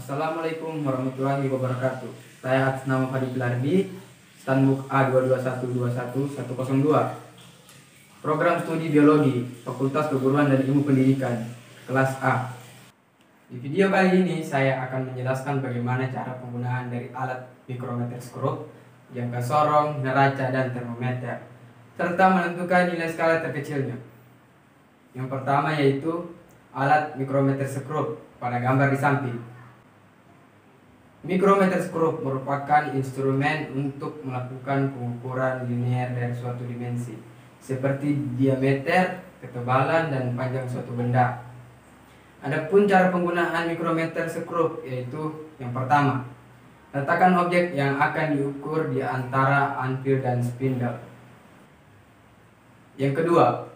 Assalamualaikum warahmatullahi wabarakatuh. Saya atas nama Fadi Pilardi, Standbook A221211102. Program Studi Biologi, Fakultas Keguruan dan Ilmu Pendidikan, kelas A. Di video kali ini saya akan menjelaskan bagaimana cara penggunaan dari alat mikrometer skrup, jangka sorong, neraca, dan termometer, serta menentukan nilai skala terkecilnya. Yang pertama yaitu alat mikrometer skrup pada gambar di samping. Mikrometer skrup merupakan instrumen untuk melakukan pengukuran linear dari suatu dimensi, seperti diameter, ketebalan, dan panjang suatu benda. Adapun cara penggunaan mikrometer skrup yaitu yang pertama, letakkan objek yang akan diukur di antara anvil dan spindle. Yang kedua,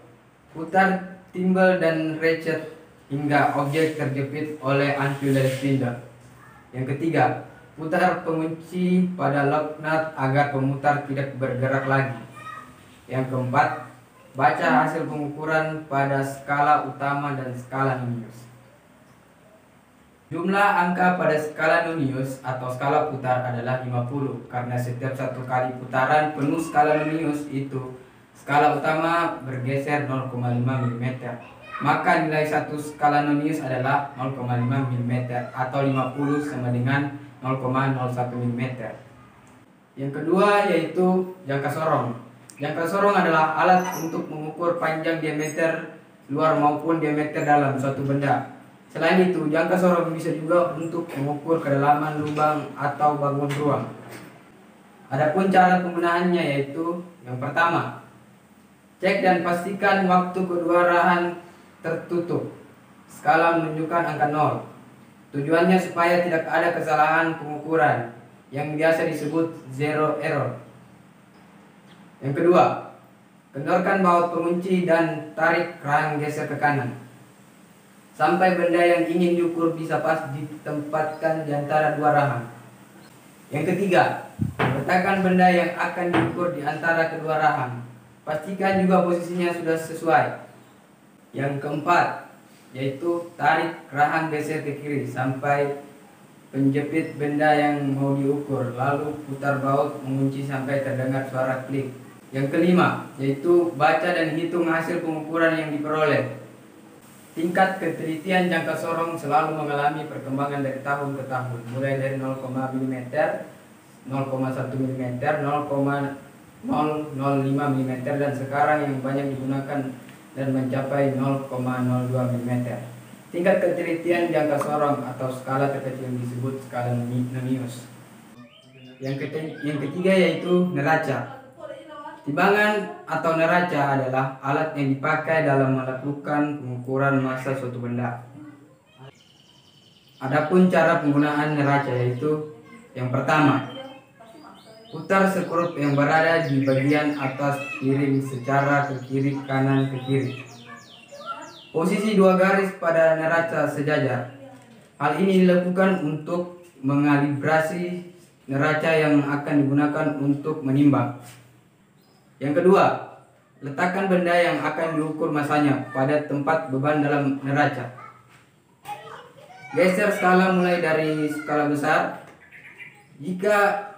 putar timbel dan ratchet hingga objek terjepit oleh anvil dan spindle. Yang ketiga, putar pengunci pada lock nut agar pemutar tidak bergerak lagi. Yang keempat, baca hasil pengukuran pada skala utama dan skala Nonius. Jumlah angka pada skala Nonius atau skala putar adalah 50 karena setiap satu kali putaran penuh skala Nonius itu skala utama bergeser 0,5 mm. Maka nilai satu skala Nonius adalah 0,5 mm atau 50 sama dengan 0,01 mm. Yang kedua yaitu jangka sorong. Jangka sorong adalah alat untuk mengukur panjang diameter luar maupun diameter dalam suatu benda. Selain itu, jangka sorong bisa juga untuk mengukur kedalaman lubang atau bangun ruang. Adapun cara penggunaannya yaitu yang pertama, cek dan pastikan waktu kedua arahan tertutup. Skala menunjukkan angka 0. Tujuannya supaya tidak ada kesalahan pengukuran yang biasa disebut zero error. Yang kedua, kendorkan baut pengunci dan tarik keran geser ke kanan sampai benda yang ingin diukur bisa pas ditempatkan di antara dua rahang. Yang ketiga, letakkan benda yang akan diukur di antara kedua rahang. Pastikan juga posisinya sudah sesuai. Yang keempat, yaitu tarik rahang geser ke kiri sampai penjepit benda yang mau diukur, lalu putar baut mengunci sampai terdengar suara klik. Yang kelima, yaitu baca dan hitung hasil pengukuran yang diperoleh. Tingkat ketelitian jangka sorong selalu mengalami perkembangan dari tahun ke tahun, mulai dari 0, mm, 0,1 mm, 0,005 mm, dan sekarang yang banyak digunakan dan mencapai 0,02 mm. Tingkat ketelitian jangka sorong atau skala terkecil disebut skala Nonius. Yang ketiga yaitu neraca. Timbangan atau neraca adalah alat yang dipakai dalam melakukan pengukuran massa suatu benda. Adapun cara penggunaan neraca yaitu yang pertama, putar skrup yang berada di bagian atas piring secara ke kiri kanan ke kiri. Posisi dua garis pada neraca sejajar. Hal ini dilakukan untuk mengalibrasi neraca yang akan digunakan untuk menimbang. Yang kedua, letakkan benda yang akan diukur masanya pada tempat beban dalam neraca. Geser skala mulai dari skala besar. Jika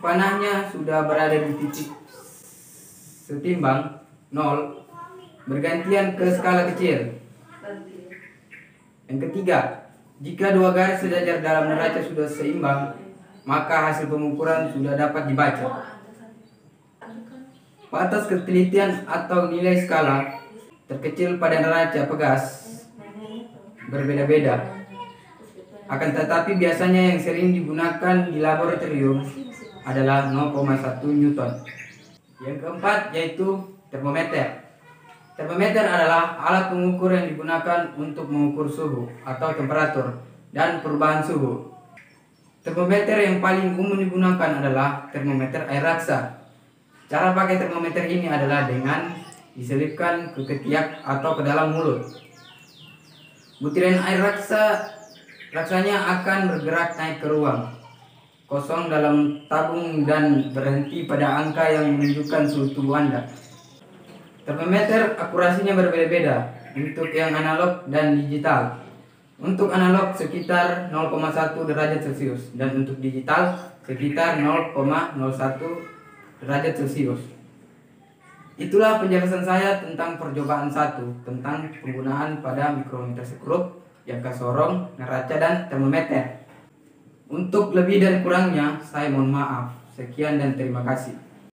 panahnya sudah berada di titik setimbang 0, bergantian ke skala kecil. Yang ketiga, jika dua garis sejajar dalam neraca sudah seimbang, maka hasil pengukuran sudah dapat dibaca. Batas ketelitian atau nilai skala terkecil pada neraca pegas berbeda-beda. Akan tetapi biasanya yang sering digunakan di laboratorium adalah 0,1 Newton. Yang keempat yaitu termometer. Termometer adalah alat pengukur yang digunakan untuk mengukur suhu atau temperatur dan perubahan suhu. Termometer yang paling umum digunakan adalah termometer air raksa. Cara pakai termometer ini adalah dengan diselipkan ke ketiak atau ke dalam mulut. Butiran air raksanya akan bergerak naik ke ruang kosong dalam tabung dan berhenti pada angka yang menunjukkan suhu tubuh Anda. Termometer akurasinya berbeda-beda untuk yang analog dan digital. Untuk analog sekitar 0,1 derajat Celcius dan untuk digital sekitar 0,01 derajat Celcius. Itulah penjelasan saya tentang percobaan 1 tentang penggunaan pada mikrometer sekrup, jangka sorong, neraca, dan termometer. Untuk lebih dan kurangnya saya mohon maaf. Sekian dan terima kasih.